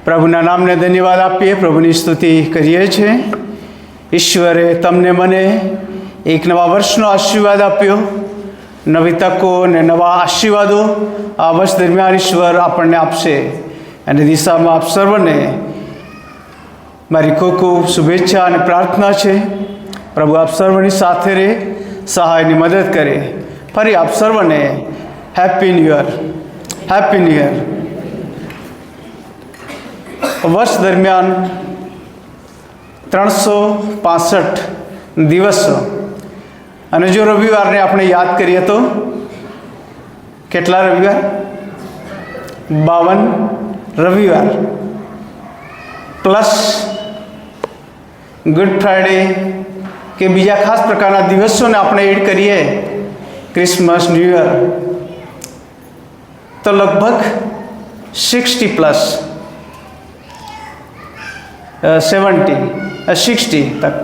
પ્રભુના નામને ધન્યવાદ આપીએ, પ્રભુની સ્તુતિ કરીએ છીએ. ઈશ્વરે તમને મને એક નવા વર્ષનો આશીર્વાદ આપ્યો, નવી તકો અને નવા આશીર્વાદો આ વર્ષ દરમિયાન ઈશ્વર આપણને આપશે. અને દિશામાં આપ સર્વને મારી ખૂબ ખૂબ શુભેચ્છા અને પ્રાર્થના છે. પ્રભુ આપ સર્વની સાથે રહે, સહાયની મદદ કરે. ફરી આપ સર્વને happy new year, happy new year. વર્ષ દરમિયાન 365 દિવસો, અને જો રવિવારને આપણે યાદ કરીએ તો કેટલા રવિવાર? 52 રવિવાર પ્લસ ગુડ ફ્રાઈડે કે બીજા ખાસ પ્રકારના દિવસોને આપણે એડ કરીએ, ક્રિસમસ, ન્યૂ યર, તો લગભગ 60 પ્લસ 60 તક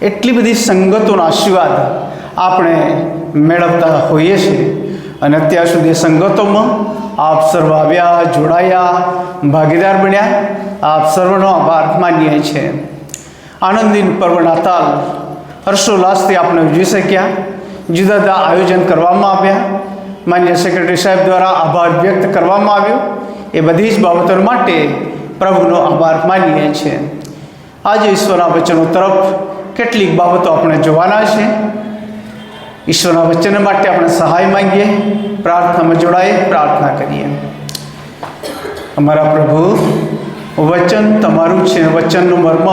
એટલી બધી સંગતોનો આશીર્વાદ આપણે મેળવતા હોઈએ છીએ. અને અત્યાર સુધી સંગતોમાં આપ સર્વ આવ્યા, જોડાયા, ભાગીદાર બન્યા. આપ સર્વનો આભાર માનીએ છીએ. આનંદીન પર્વ નાતાલ હર્ષોલ્લાસથી આપણે ઉજવી શક્યા. જુદા જુદા આયોજન કરવામાં આવ્યા. માન્ય સેક્રેટરી સાહેબ દ્વારા આભાર વ્યક્ત કરવામાં આવ્યો. એ બધી જ બાબતો માટે પ્રભુનો આભાર માનીએ છીએ. આજે ઈશ્વરના વચનો તરફ કેટલીક બાબતો આપણે જોવાના છે. ઈશ્વરના વચન માટે આપણે સહાય માંગીએ, પ્રાર્થનામાં જોડાઈએ, પ્રાર્થના કરીએ. અમારા પ્રભુ, વચન તમારું છે. વચનનું મર્મ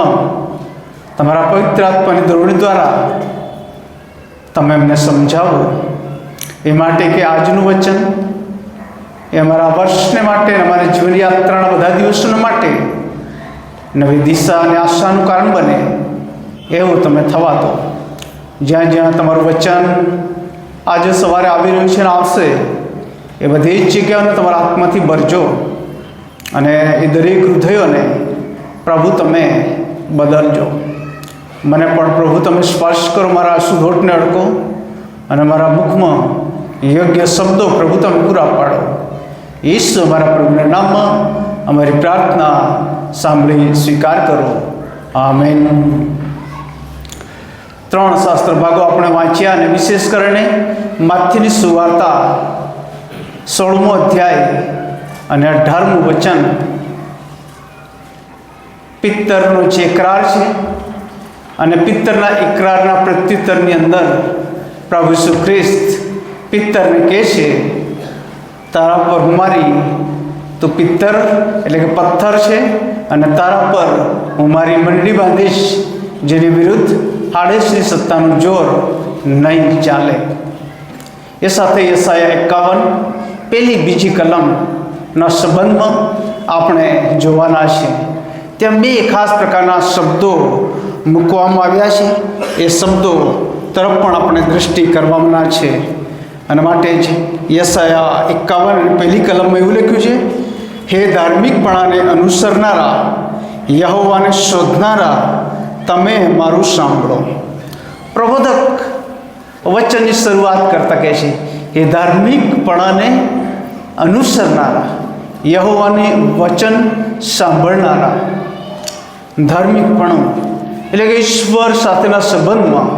તમારા પવિત્ર આત્માની દોરણી દ્વારા તમે એમને સમજાવો. એ માટે કે આજનું વચન એ અમારા વર્ષને માટે, અમારી જીવનયાત્રાના બધા દિવસોના માટે નવી દિશા અને આશાનું કારણ બને, એવું તમે થવા દો. જ્યાં જ્યાં તમારું વચન આજે સવારે આવી રહ્યું છે અને આવશે, એ બધી જ જગ્યાઓને તમારા આત્માથી ભરજો. અને એ દરેક હૃદયોને પ્રભુ તમે બદલજો. મને પણ પ્રભુ તમે સ્પર્શ કરો, મારા સુધોટને અડકો, અને મારા મુખમાં યોગ્ય શબ્દો પ્રભુ તમે પૂરા પાડો. ઈશ્વર અમારા પ્રભુના નામમાં અમારી પ્રાર્થના સાંભળી સ્વીકાર કરો. આમેન. 3 શાસ્ત્ર ભાગો આપણે વાંચ્યા, અને વિશેષ કરીને માથીની સુવાર્તા 16મો અધ્યાય અને 18મું વચન. પિત્તરનો જે એકરાર છે, અને પિત્તરના એકરારના પ્રત્યુત્તરની અંદર પ્રભુ ઈસુ ખ્રિસ્ત પિત્તરને કહે છે, તારા પર હું મારી, તો પિત્તર એટલે કે પથ્થર છે, અને તારા પર હું મારી મંડળી બાંધીશ, જેની વિરુદ્ધ આડેશની સત્તાનું જોર નહીં ચાલે. એ સાથે યશાયા 51 પહેલી બીજી કલમના સંબંધમાં આપણે જોવાના છે. ત્યાં 2 ખાસ પ્રકારના શબ્દો મૂકવામાં આવ્યા છે. એ શબ્દો તરફ પણ આપણે દૃષ્ટિ કરવાના છે. અને માટે જ યશાયા 51 પહેલી કલમમાં એવું લખ્યું છે, હે ધાર્મિકપણાને અનુસરનારા, યહોવાને શોધનારા, તમે મારું સાંભળો. પ્રબોધક વચનની શરૂઆત કરતા કહે છે, હે ધાર્મિકપણાને અનુસરનારા, યહોવાને વચન સાંભળનારા. ધાર્મિકપણું એટલે કે ઈશ્વર સાથેના સંબંધમાં,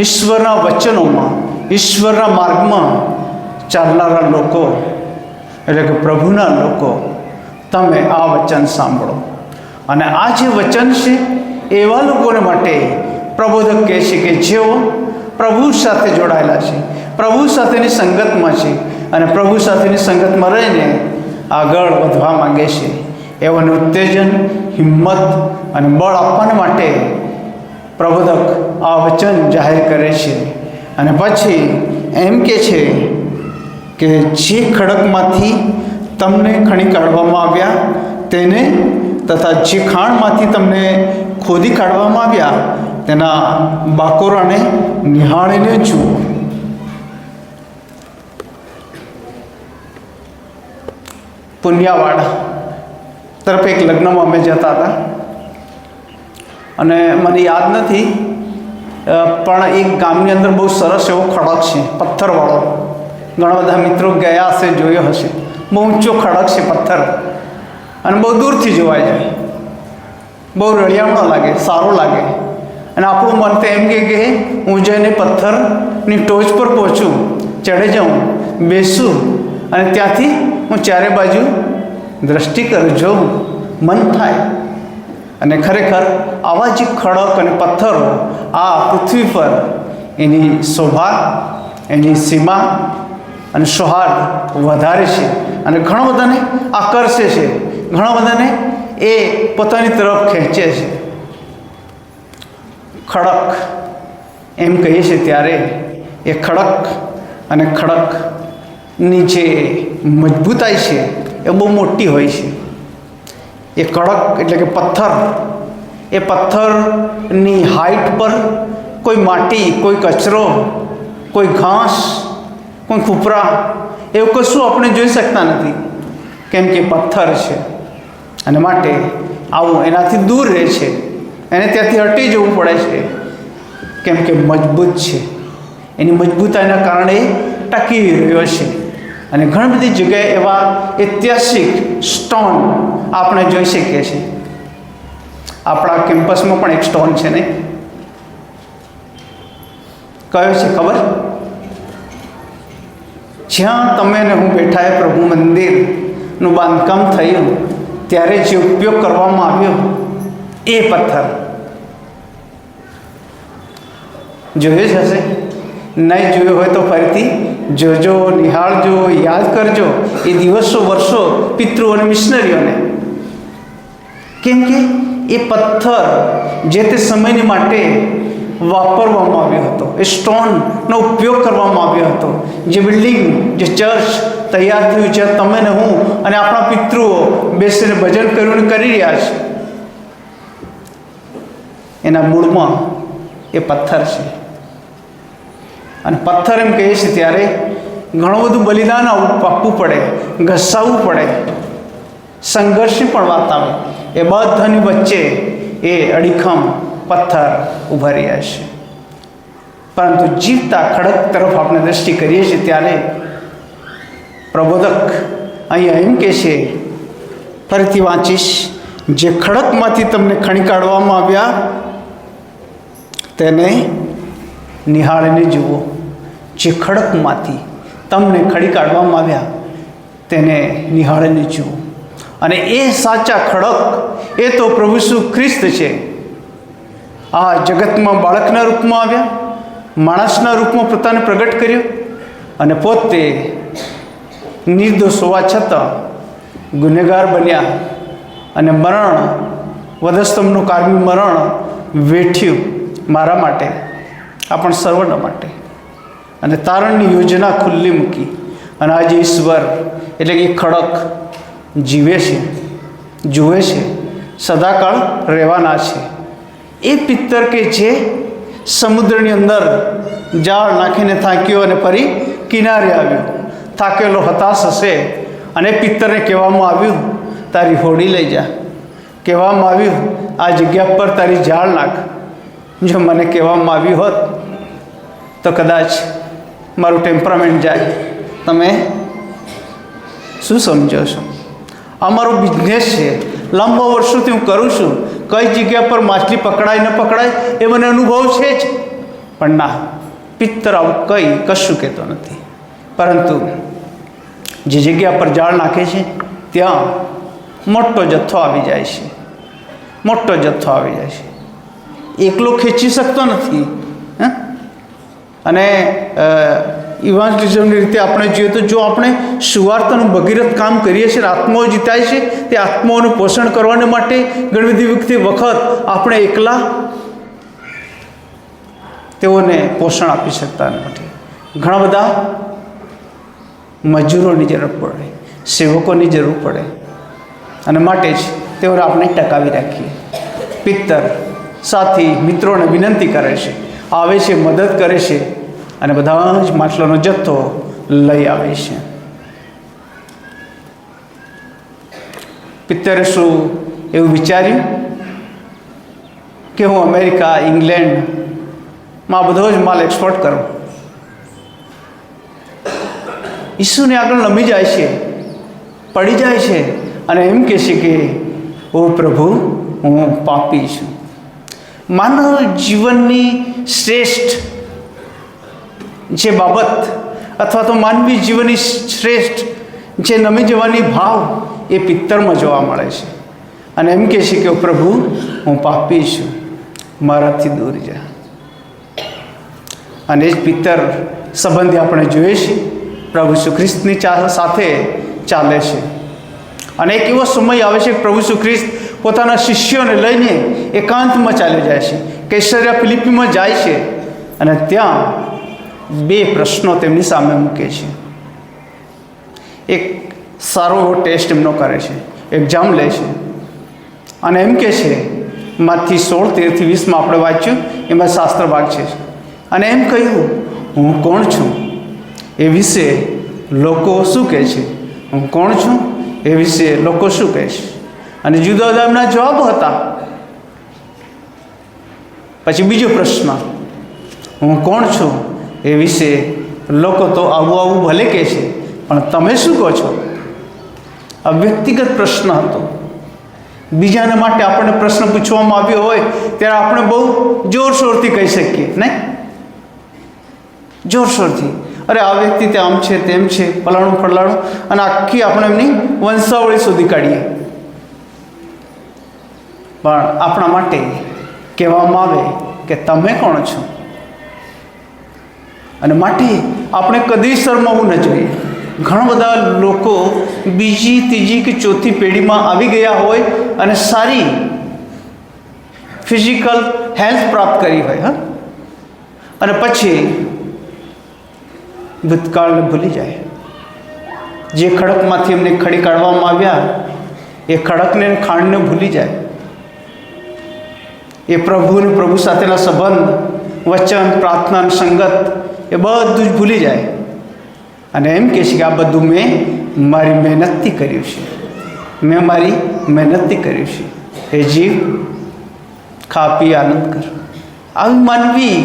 ઈશ્વરના વચનોમાં, ઈશ્વરના માર્ગમાં ચાલનારા લોકો, એટલે કે પ્રભુના લોકો, તમે આ વચન સાંભળો. અને આ જે વચન છે એવા લોકોને માટે પ્રબોધક કહે છે કે જેઓ પ્રભુ સાથે જોડાયેલા છે, પ્રભુ સાથેની સંગતમાં છે, અને પ્રભુ સાથેની સંગતમાં રહીને આગળ વધવા માંગે છે. એઓને ઉત્તેજન, હિંમત અને બળ આપવાને માટે પ્રબોધક આ વચન જાહેર કરે છે. અને પછી એમ કહે છે કે જે ખડકમાંથી તમને ખણી કાઢવામાં આવ્યા તેને, તથા જે ખાણમાંથી તમને ખોદી કાઢવામાં આવ્યા તેના બાકોરાને નિહાળીને જુઓ. પુન્યાવાડ તરફ એક લગ્નમાં અમે જતા હતા, અને મને યાદ નથી, પણ એક ગામની અંદર બહુ સરસ એવો ખડક છે, પથ્થરવાળો. ઘણા બધા મિત્રો ગયા હશે, જોયો હશે. બહુ ઊંચો ખડક છે, પથ્થર. અને બહુ દૂરથી જોવાઈ જાય, બહુ રળિયામણો લાગે, સારો લાગે. અને આપણું મન તો એમ કે હું જઈને પથ્થરની ટોચ પર પહોંચું, ચડે જાઉં, બેસું અને ત્યાંથી હું ચારે બાજુ દ્રષ્ટિ કરું, જોઉં, મન થાય. અને ખરેખર આવા જ ખડક અને પથ્થરો આ પૃથ્વી પર એની શોભા, એની સીમા અને સૌહાર્દ વધારે છે અને ઘણા બધાને આકર્ષે છે, ઘણા બધાને એ પોતાની તરફ ખેંચે છે. ખડક એમ કહીએ છીએ ત્યારે એ ખડક અને ખડકની જે મજબૂતાઈ છે એ બહુ મોટી હોય છે. એ કડક એટલે કે પથ્થર, એ પથ્થરની હાઈટ પર કોઈ માટી, કોઈ કચરો, કોઈ ઘાસ, કોઈ ખૂપરા એવું કશું આપણે જોઈ શકતા નથી, કેમ કે પથ્થર છે. અને માટે આવું એનાથી દૂર રહે છે, એને ત્યાંથી હટી જવું પડે છે, કેમ કે મજબૂત છે. એની મજબૂતાઈના કારણે ટકી રહ્યો છે. અને ઘણી બધી જગ્યાએ એવા ઐતિહાસિક સ્ટોન આપણે જોઈ શકીએ છીએ. આપણા કેમ્પસમાં પણ એક સ્ટોન છે ને, કયો છે ખબર? જ્યાં તમે ને હું બેઠા એ પ્રભુ મંદિરનું બાંધકામ થયું ત્યારે જે ઉપયોગ કરવામાં આવ્યો એ પથ્થર જોયો જ હશે. નહીં જોયો હોય તો ફરીથી જોજો, નિહાળજો, યાદ કરજો એ દિવસો, વર્ષો પિતૃઓ અને મિશનરીઓને. કેમ કે એ પથ્થર જે તે સમયની માટે વાપરવામાં આવ્યો હતો, એ સ્ટોનનો ઉપયોગ કરવામાં આવ્યો હતો. જે બિલ્ડિંગ, જે ચર્ચ તૈયાર થયું, જ્યાં તમે ને હું અને આપણા પિતૃઓ બેસીને ભજન કર્યું કરી રહ્યા છે, એના મૂળમાં એ પથ્થર છે. અને પથ્થર એમ કહીએ છીએ ત્યારે ઘણું બધું બલિદાન આપવું પડે, ઘસાવવું પડે, સંઘર્ષની પણ વાત આવે. એ બધાની વચ્ચે એ અડીખમ પથ્થર ઉભા રહ્યા છે. પરંતુ જીવતા ખડક તરફ આપણે દ્રષ્ટિ કરીએ છીએ ત્યારે પ્રબોધક અહીંયા એમ કહે છે, ફરીથી વાંચીશ, જે ખડકમાંથી તમને ખણી કાઢવામાં આવ્યા તેને નિહાળીને જુઓ. જે ખડકમાંથી તમને ખડી કાઢવામાં આવ્યા તેને નિહાળીને જુઓ. અને એ સાચા ખડક એ તો પ્રભુ ઈસુ ખ્રિસ્ત છે. આ જગતમાં બાળકના રૂપમાં આવ્યા, માણસના રૂપમાં પોતાને પ્રગટ કર્યો અને પોતે નિર્દોષ હોવા છતાં ગુનેગાર બન્યા અને મરણ, વધસ્તંભનું કાયમી મરણ વેઠ્યું મારા માટે, આપણ સર્વના માટે. અને તારણની યોજના ખુલ્લી મૂકી. અને આજે ઈશ્વર એટલે કે ખડક જીવે છે, જુએ છે, સદાકાળ રહેવાના છે. એ પિત્તર કે જે સમુદ્રની અંદર જાળ નાખીને થાક્યો અને ફરી કિનારે આવ્યો, થાકેલો હતાશ હશે, અને પિત્તરને કહેવામાં આવ્યું તારી હોડી લઈ જા, કહેવામાં આવ્યું આ જગ્યા પર તારી જાળ નાખ. જો મને કહેવામાં આવ્યું હોત તો કદાચ મારું ટેમ્પરામેન્ટ જાય. તમે શું સમજો છો? આ મારો બિઝનેસ છે, લાંબા વર્ષોથી હું કરું છું. કઈ જગ્યા પર માછલી પકડાય ન પકડાય એ મને અનુભવ છે જ. પણ ના, પિત્તર આવું કશું કહેતો નથી. પરંતુ જે જગ્યા પર જાળ નાખે છે ત્યાં મોટો જથ્થો આવી જાય છે, મોટો જથ્થો આવી જાય છે. એકલો ખેંચી શકતો નથી. અને ઇવાન્જલિઝમની રીતે આપણે જોઈએ તો જો આપણે સુવાર્તાનું ભગીરથ કામ કરીએ છીએ, આત્માઓ જીતાય છે, તે આત્માઓનું પોષણ કરવાને માટે ઘણી બધી વખત આપણે એકલા તેઓને પોષણ આપી શકતા નથી. ઘણા બધા મજૂરોની જરૂર પડે, સેવકોની જરૂર પડે, અને માટે જ તેઓને આપણે ટકાવી રાખીએ. પિત્તર સાથી મિત્રોને વિનંતી કરે છે, આવે છે, મદદ કરે છે અને બધા જ માછલાનો જથ્થો લઈ આવે છે. પિત્તરે શું એવું વિચાર્યું કે હું અમેરિકા, ઇંગ્લેન્ડમાં બધો જ માલ એક્સપોર્ટ કરું? ઈસુને આગળ નમી જાય છે, પડી જાય છે અને એમ કહેશે કે ઓ પ્રભુ, હું પાપી છું. માનવ જીવનની શ્રેષ્ઠ જે બાબત અથવા તો માનવી જીવનની શ્રેષ્ઠ જે નમી જવાની ભાવ એ પિત્તરમાં જોવા મળે છે. અને એમ કહે છે કે પ્રભુ, હું પાપી છું, મારાથી દૂર જા. અને એ જ પિત્તર સંબંધે આપણે જોઈએ છીએ પ્રભુ ઈસુ ખ્રિસ્તની સાથે ચાલે છે. અને એક એવો સમય આવે છે કે પ્રભુ ઈસુ ખ્રિસ્ત પોતાના શિષ્યોને લઈને એકાંતમાં ચાલી જાય છે. કૈસરિયા ફિલિપ્પીમાં જાય છે અને ત્યાં બે પ્રશ્નો તેમની સામે મૂકે છે. એક સારો એવો ટેસ્ટ એમનો કરે છે, એક્ઝામ લે છે. અને એમ કહે છે, માથી 16:13-20 આપણે વાંચ્યું, એમાં શાસ્ત્ર ભાગ છે. અને એમ કહ્યું, હું કોણ છું એ વિશે લોકો શું કહે છે? હું કોણ છું એ વિશે લોકો શું કહે છે? અને જુદા જુદા એમના જવાબો હતા. પછી બીજો પ્રશ્ન, હું કોણ છું એ વિશે લોકો તો આવું આવું ભલે કહે છે, પણ તમે શું કહો છો? આ વ્યક્તિગત પ્રશ્ન હતો. બીજાના માટે આપણને પ્રશ્ન પૂછવામાં આવ્યો હોય ત્યારે આપણે બહુ જોરશોરથી કહી શકીએ, નહીં? જોરશોરથી, અરે આ વ્યક્તિ તે આમ છે, તેમ છે, ફલાણું ફલાણું, અને આખી આપણે એમની વંશાવળી શોધી કાઢીએ. પણ આપણા માટે કહેવામાં આવે કે તમે કોણ છો? અને માટે આપણે કદી શરમાવું ન જોઈએ. ઘણા બધા લોકો બીજી, ત્રીજી કે ચોથી પેઢીમાં આવી ગયા હોય અને સારી ફિઝિકલ હેલ્થ પ્રાપ્ત કરી હોય, અને પછી ભૂતકાળને ભૂલી જાય. જે ખડકમાંથી એમને ખડી કાઢવામાં આવ્યા એ ખડકને, ખાંડને ભૂલી જાય. એ પ્રભુને, પ્રભુ સાથેના સંબંધ, વચન, પ્રાર્થના, સંગત એ બધું જ ભૂલી જાય. અને એમ કહે છે કે આ બધું મેં મારી મહેનતથી કર્યું છે, મેં મારી મહેનતથી કર્યું છે. એ જીવ, ખા પી આનંદ કર. આવી માનવી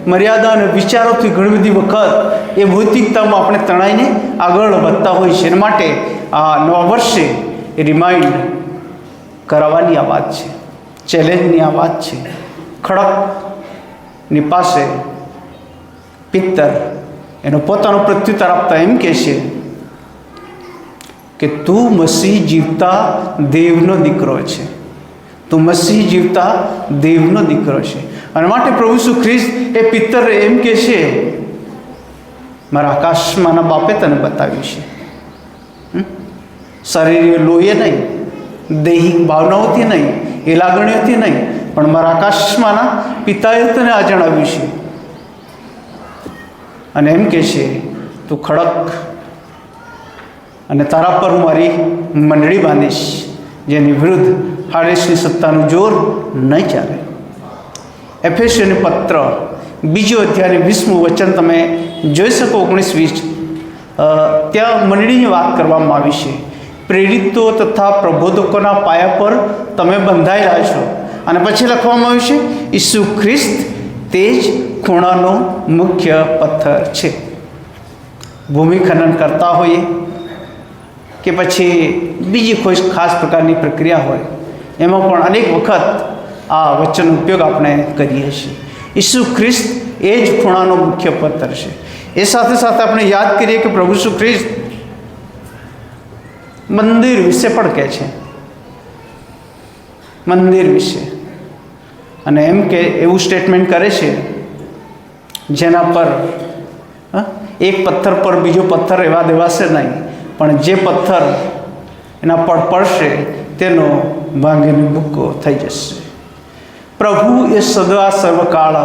મર્યાદા અને વિચારોથી ઘણી બધી વખત એ ભૌતિકતામાં આપણે તણાઈને આગળ વધતા હોય છે. એના માટે આ નવા વર્ષે એ રિમાઇન્ડ કરાવવાની આ વાત છે, ચેલેન્જની આ વાત છે. ખડકની પાસે પિત્તર એનો પોતાનો પ્રત્યુત્તર આપતા એમ કહે છે કે તું મસીહ જીવતા દેવનો દીકરો છે, તું મસીહ જીવતા દેવનો દીકરો છે. અને માટે પ્રભુ ઈસુ ખ્રિસ્ત એ પિત્તર એમ કહે છે, મારા આકાશમાંના બાપે તને બતાવ્યું છે. શરીર લોહીએ નહીં, દૈહિક ભાવનાઓથી નહીં, એ લાગણીઓથી નહીં, પણ મારા આકાશમાંના પિતાએ તને આ જણાવ્યું છે. અને એમ કહે છે, તું ખડક, અને તારા પર હું મારી મંડળી બાંધીશ, જેની વિરુદ્ધ હાડેસની સત્તાનું જોર નહીં ચાલે. એફેસીયન પત્ર 2 અધ્યાય 20મું વચન તમે જોઈ શકો, 19-20. ત્યાં મંડળીની વાત કરવામાં આવી છે. પ્રેરિતો તથા પ્રબોધકોના પાયા પર તમે બંધાયેલા છો. અને પછી લખવામાં આવ્યું છે, ઈસુ ખ્રિસ્ત તે જ ખૂણાનો મુખ્ય પથ્થર છે. ભૂમિ ખનન કરતા હોઈએ કે પછી બીજી કોઈ ખાસ પ્રકારની પ્રક્રિયા હોય, એમાં પણ અનેક વખત આ વચનનો ઉપયોગ આપણે કરીએ છીએ. ઈસુ ખ્રિસ્ત એ જ ખૂણાનો મુખ્ય પથ્થર છે. એ સાથે સાથે આપણે યાદ કરીએ કે પ્રભુ ઈસુ ખ્રિસ્ત મંદિર વિશે પણ કહે છે, મંદિર વિશે. અને એમ કે એવું સ્ટેટમેન્ટ કરે છે, જેના પર એક પથ્થર પર બીજો પથ્થર એવા દેવાશે નહીં, પણ જે પથ્થર એના પર પડશે તેનો ભાંગીને ભૂક્કો થઈ જશે. પ્રભુ એ સદા સર્વકાળ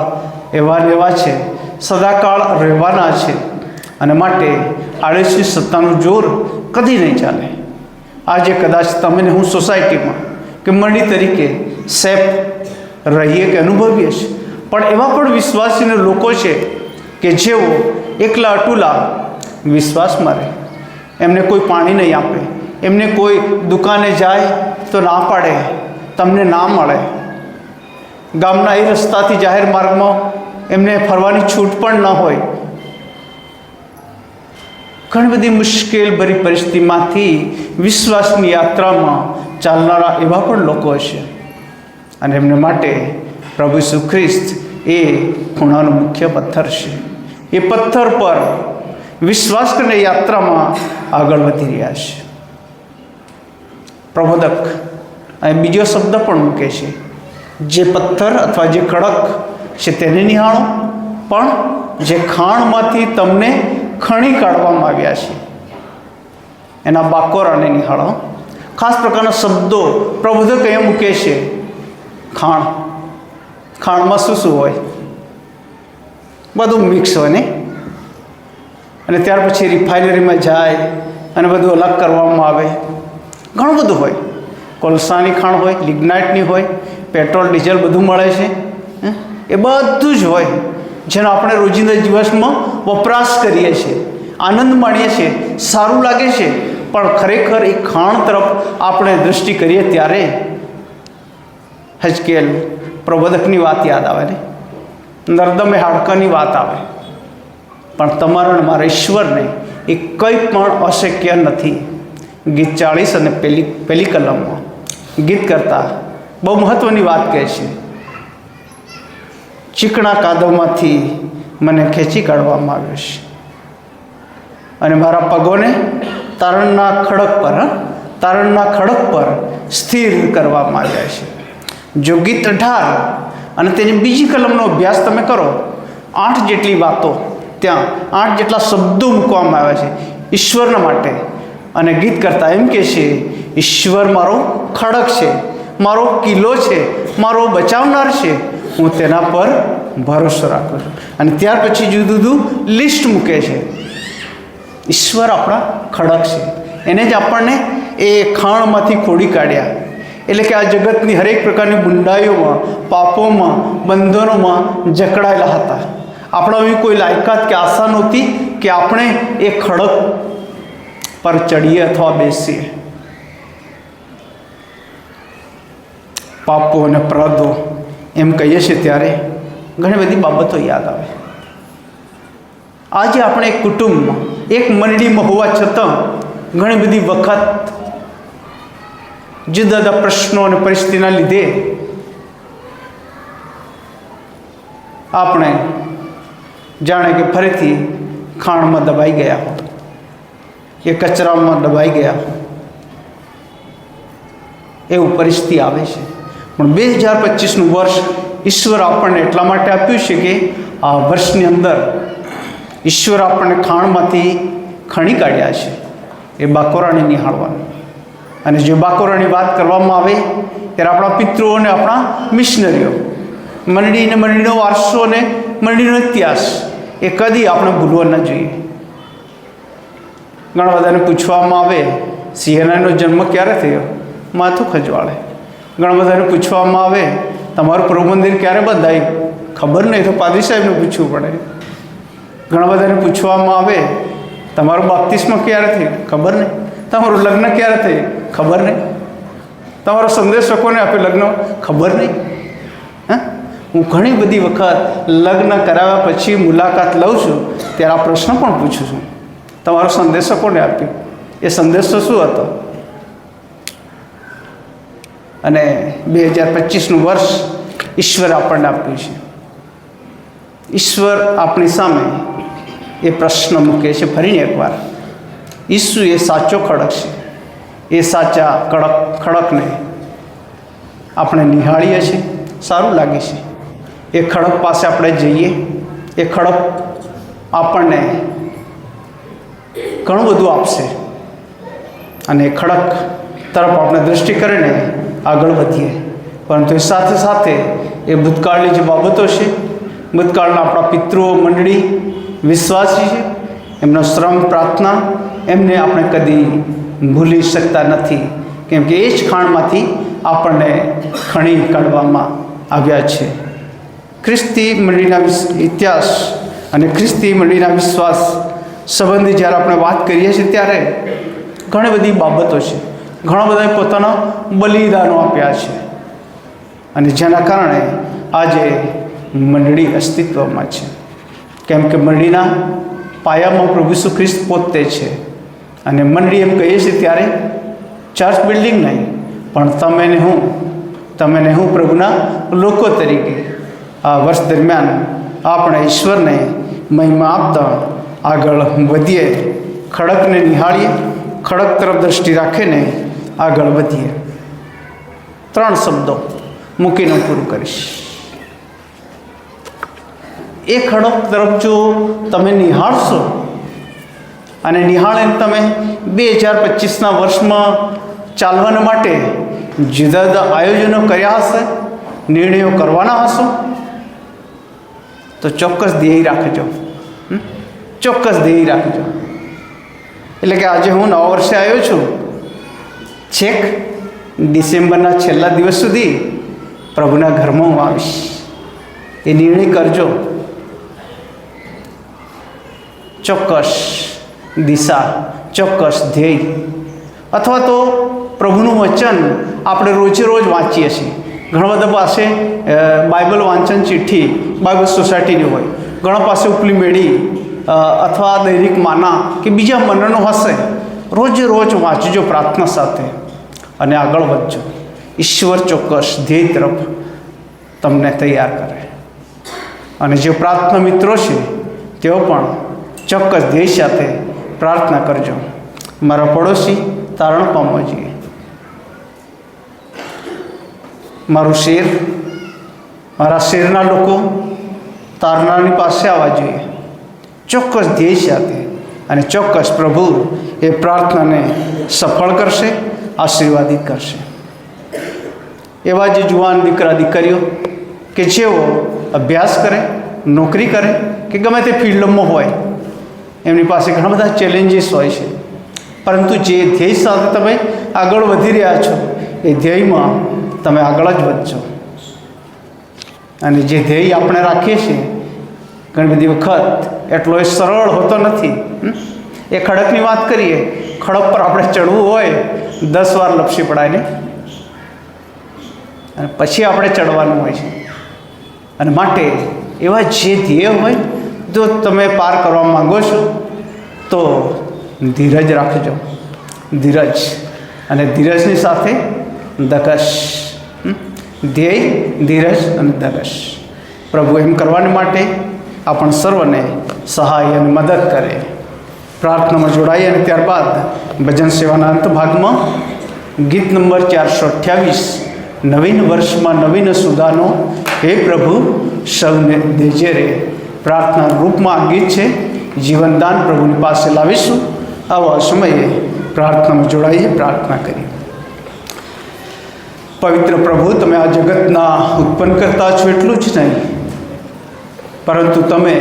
એવા રહેવા છે, સદાકાળ રહેવાના છે. અને માટે આડેસની સત્તાનું જોર કદી નહીં ચાલે. આજે કદાચ તમે ને હું સોસાયટીમાં કે મંડળી તરીકે સેફ રહીએ કે અનુભવીએ છીએ, પણ એવા પણ વિશ્વાસીને લોકો છે કે જેઓ એકલા અટુલા વિશ્વાસમાં રહે. એમને કોઈ પાણી નહીં આપે, એમને કોઈ દુકાને જાય તો ના પાડે, તમને ના મળે. ગામના એ રસ્તાથી જાહેર માર્ગમાં એમને ફરવાની છૂટ પણ ન હોય. ઘણી બધી મુશ્કેલભરી પરિસ્થિતિમાંથી વિશ્વાસની યાત્રામાં ચાલનારા એવા પણ લોકો હશે, અને એમને માટે પ્રભુ ઈસુ ખ્રિસ્ત એ ખૂણાનો મુખ્ય પથ્થર છે. એ પથ્થર પર વિશ્વાસ કરીને યાત્રામાં આગળ વધી રહ્યા છે. પ્રબોધક અહીં બીજો શબ્દ પણ મૂકે છે, જે પથ્થર અથવા જે ખડક છે તેને નિહાળો, પણ જે ખાણમાંથી તમને ખણી કાઢવામાં આવ્યા છે એના બાકોરાને નિહાળો. ખાસ પ્રકારના શબ્દો પ્રબોધક અહીંયા મૂકે છે. ખાણમાં શું શું હોય? બધું મિક્સ હોય ને, અને ત્યાર પછી રિફાઇનરીમાં જાય અને બધું અલગ કરવામાં આવે. ઘણું બધું હોય. કોલસાની ખાણ હોય, લિગ્નાઇટની હોય, પેટ્રોલ ડીઝલ બધું મળે છે. એ બધું જ હોય જેનો આપણે રોજિંદા દિવસમાં વપરાશ કરીએ છીએ, આનંદ માણીએ છીએ, સારું લાગે છે. પણ ખરેખર એ ખાણ તરફ આપણે દૃષ્ટિ કરીએ ત્યારે હજકેલ પ્રબોધકની વાત યાદ આવે ને, નર્દમે હાડકાની વાત આવે. પણ તમારા મારા ઈશ્વરને એ કંઈ પણ અશક્ય નથી. ગીત 40 અને પહેલી કલમમાં ગીત કરતા બહુ મહત્ત્વની વાત કહે છે. ચીકણા કાદવમાંથી મને ખેંચી કાઢવામાં આવ્યો છે અને મારા પગોને તારણના ખડક પર સ્થિર કરવામાં આવ્યા છે. જો ગીત 18 અને તેની બીજી કલમનો અભ્યાસ તમે કરો, 8 જેટલી વાતો, ત્યાં 8 જેટલા શબ્દો મૂકવામાં આવ્યા છે ઈશ્વરના માટે. અને ગીત કરતા એમ કહે છે, ઈશ્વર મારો ખડક છે, મારો કિલ્લો છે, મારો બચાવનાર છે, હું તેના પર ભરોસો રાખું છું. અને ત્યાર પછી જુદું જુદું લિસ્ટ મૂકે છે. ઈશ્વર આપણા ખડક છે, એને જ આપણને એ ખાણમાંથી ખોડી કાઢ્યા. એટલે કે આ જગતની હરેક પ્રકારની બુંડાઈઓમાં, પાપોમાં, બંધનોમાં જકડાયેલા હતા. આપણા એવી કોઈ લાયકાત કે આશા નહોતી કે આપણે એ ખડક પર ચડીએ અથવા બેસીએ. પાપો અને અપરાધો એમ કહીએ છીએ ત્યારે ઘણી બધી બાબતો યાદ આવે. આજે આપણે એક કુટુંબમાં, એક મંડળીમાં હોવા છતાં ઘણી બધી વખત જુદા જુદા પ્રશ્નો અને પરિસ્થિતિના લીધે આપણે જાણે કે ફરીથી ખાણમાં દબાઈ ગયા હો, એ કચરામાં દબાઈ ગયા હો, એવું પરિસ્થિતિ આવે છે. પણ 2025નું વર્ષ ઈશ્વર આપણને એટલા માટે આપ્યું છે કે આ વર્ષની અંદર ઈશ્વર આપણને ખાણમાંથી ખણી કાઢ્યા છે. એ બાકોરાને નિહાળવાનું. અને જે બાકોરાની વાત કરવામાં આવે ત્યારે આપણા પિતૃઓ અને આપણા મિશનરીઓ, મંડળીનો વારસો અને મંડળીનો ઇતિહાસ એ કદી આપણે ભૂલવો ન જોઈએ. ઘણા બધાને પૂછવામાં આવે સિંહનાનો જન્મ ક્યારે થયો, માથું ખજવાળે. ઘણા બધાને પૂછવામાં આવે તમારું પ્રભુ મંદિર ક્યારે બંધાયું, ખબર નહીં, તો પાદરી સાહેબને પૂછવું પડે. ઘણા બધાને પૂછવામાં આવે તમારું બાપ્તિસ્મા ક્યારે થયું, ખબર નહીં. તમારું લગ્ન ક્યારે થયું, ખબર નહીં. તમારો સંદેશો કોને આપ્યો લગ્ન, ખબર નહીં. હું ઘણી બધી વખત લગ્ન કરાવ્યા પછી મુલાકાત લઉં છું ત્યારે આ પ્રશ્ન પણ પૂછું છું, તમારો સંદેશો કોને આપ્યો, એ સંદેશો શું હતો? અને 2025નું વર્ષ ઈશ્વર આપણને આપ્યું છે. ઈશ્વર આપણી સામે એ પ્રશ્ન મૂકે છે ફરીને એકવાર. ઈસુ એ સાચો ખડક છે. એ સાચા ખડકને આપણે નિહાળીએ છીએ, સારું લાગે છે. એ ખડક પાસે આપણે જઈએ, એ ખડક આપણને ઘણું બધું આપશે અને એ ખડક તરફ આપણે દૃષ્ટિ કરીને આગળ વધીએ. પરંતુ એ સાથે સાથે એ ભૂતકાળની જે બાબતો છે, ભૂતકાળના આપણા પિતૃઓ, મંડળી, વિશ્વાસી છે, એમનો શ્રમ, પ્રાર્થના, એમને આપણે કદી ભૂલી શકતા નથી. કેમ કે એ જ ખાણમાંથી આપણને ખણી કાઢવામાં આવ્યા છે. ખ્રિસ્તી મંડળીના ઇતિહાસ અને ખ્રિસ્તી મંડળીના વિશ્વાસ સંબંધી જ્યારે આપણે વાત કરીએ છીએ ત્યારે ઘણી બધી બાબતો છે. ઘણા બધાએ પોતાના બલિદાનો આપ્યા છે અને જેના કારણે આજે મંડળી અસ્તિત્વમાં છે. કેમ કે મંડળીના પાયામાં પ્રભુ ઈસુ ખ્રિસ્ત પોતે છે. અને મંડળી એમ કહીએ છીએ ત્યારે ચર્ચ બિલ્ડિંગ નહીં, પણ તમે ને હું પ્રભુના લોકો તરીકે આ વર્ષ દરમિયાન આપણે ઈશ્વરને મહિમા આપતા આગળ વધીએ, ખડકને નિહાળીએ, ખડક તરફ દૃષ્ટિ રાખીને આગળ વધીએ. 3 શબ્દો મૂકીને પૂરું કરીશ. એ ખડક તરફ જો તમે નિહાળશો અને નિહાળીને તમે 2025ના વર્ષમાં ચાલવાના માટે જુદા જુદા આયોજનો કર્યા હશે, નિર્ણયો કરવાના હશો, તો ચોક્કસ ધ્યેય રાખજો. ચોક્કસ ધ્યેય રાખજો. એટલે કે આજે હું નવા વર્ષે આવ્યો છું, છેક ડિસેમ્બરના છેલ્લા દિવસ સુધી પ્રભુના ઘરમાં હું આવીશ. એ નિર્ણય કરજો. ચોક્કસ દિશા, ચોક્કસ ધ્યેય. અથવા તો પ્રભુનું વચન આપણે રોજે રોજ વાંચીએ છીએ. ઘણા બધા પાસે બાઇબલ વાંચન ચિઠ્ઠી બાઇબલ સોસાયટીની હોય, ઘણા પાસે ઉપલી મેળી અથવા દૈનિક માના કે બીજા મનનો હશે. રોજે રોજ વાંચજો પ્રાર્થના સાથે અને આગળ વધજો. ઈશ્વર ચોક્કસ ધ્યેય તરફ તમને તૈયાર કરે. અને જે પ્રાર્થના મિત્રો છે તેઓ પણ ચોક્કસ ધ્યેય સાથે પ્રાર્થના કરજો. મારા પડોશી તારણ પામવા જોઈએ, મારું શેર, મારા શેરના લોકો તારનારની પાસે આવવા જોઈએ ચોક્કસ ધ્યેય સાથે. અને ચોક્કસ પ્રભુ એ પ્રાર્થનાને સફળ કરશે, આશીર્વાદિત કરશે. એવા જે જુવાન દીકરા દીકરીઓ કે જેઓ અભ્યાસ કરે, નોકરી કરે કે ગમે તે ફિલ્ડમાં હોય, એમની પાસે ઘણા બધા ચેલેન્જીસ હોય છે, પરંતુ જે ધ્યેય સાથે તમે આગળ વધી રહ્યા છો એ ધ્યેયમાં તમે આગળ જ વધજો. અને જે ધ્યેય આપણે રાખીએ છીએ ઘણી બધી વખત એટલો એ સરળ હોતો નથી. એ ખડકની વાત કરીએ, ખડક પર આપણે ચડવું હોય 10 વાર લપસી પડાય ને, અને પછી આપણે ચડવાનું હોય છે. અને માટે એવા જે ધ્યેય હોય, જો તમે પાર કરવા માગો છો તો ધીરજ રાખજો. ધીરજ, અને ધીરજની સાથે ધગશ. ધ્યેય, ધીરજ અને ધગશ. પ્રભુ એમ કરવાને માટે આપણ સર્વને સહાય અને મદદ કરે. પ્રાર્થનામાં જોડાઈએ અને ત્યારબાદ ભજન સેવાના અંત ભાગમાં ગીત નંબર 428 નવીન વર્ષમાં નવીન સુધાનો હે પ્રભુ સૌને દેજે રે. પ્રાર્થના રૂપમાં આ ગીત છે. જીવનદાન પ્રભુની પાસે લાવીશું. આવા સમયે પ્રાર્થનામાં જોડાઈએ, પ્રાર્થના કરીએ. પવિત્ર પ્રભુ, તમે આ જગતના ઉત્પન્ન કરતા છો એટલું જ નહીં, પરંતુ તમે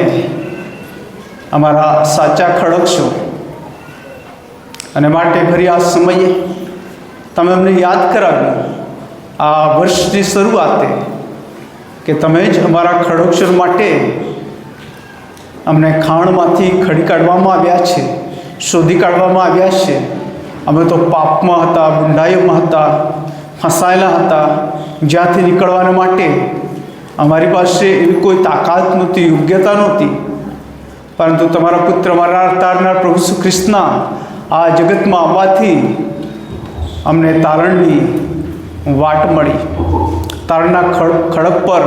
અમારા સાચા ખડક છો. અને માટે ફરી આ સમયે તમે અમને યાદ કરાવ્યું આ વર્ષની શરૂઆતે કે તમે જ અમારા ખડક છો. માટે અમને ખાણમાંથી ખડી કાઢવામાં આવ્યા છે, શોધી કાઢવામાં આવ્યા છે. અમે તો પાપમાં હતા, બુંડાઈઓમાં હતા, ફસાયેલા હતા, જ્યાંથી નીકળવાના માટે અમારી પાસે એવી કોઈ તાકાત નહોતી, યોગ્યતા નહોતી. પરંતુ તમારા પુત્ર, મારા તારનાર પ્રભુ ઈસુ ખ્રિસ્તના આ જગતમાં આવવાથી અમને તારણની વાટ મળી. તારણના ખડક પર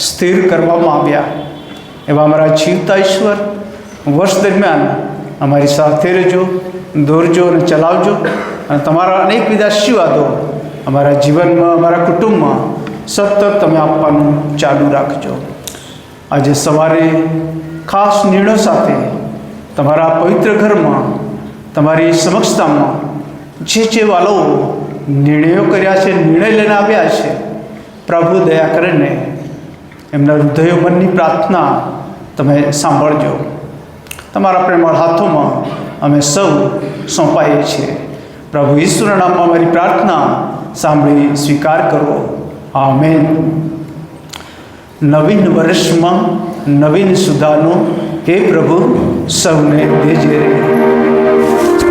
સ્થિર કરવામાં આવ્યા. એવા અમારા જીવતા ઈશ્વર, વર્ષ દરમિયાન અમારી સાથે રહેજો, દોરજો અને ચલાવજો. અને તમારા અનેકવિધ આશીર્વાદો અમારા જીવનમાં, અમારા કુટુંબમાં સતત તમે આપવાનું ચાલુ રાખજો. આજે સવારે ખાસ નિર્ણયો સાથે તમારા પવિત્ર ઘરમાં, તમારી સમક્ષતામાં જે વાલાઓ નિર્ણયો કર્યા છે, નિર્ણય લઈને આવ્યા છે, પ્રભુ દયા કરીને એમના હૃદયો મનની પ્રાર્થના તમે સાંભળજો. તમારા પ્રેમળ હાથોમાં અમે સૌ સોંપાઈએ છીએ. પ્રભુ ઈશ્વરના નામમાં અમારી પ્રાર્થના સાંભળી સ્વીકાર કરો. આમેન. નવીન વર્ષમાં નવીન સુધાનો હે પ્રભુ સૌને દેજે રે.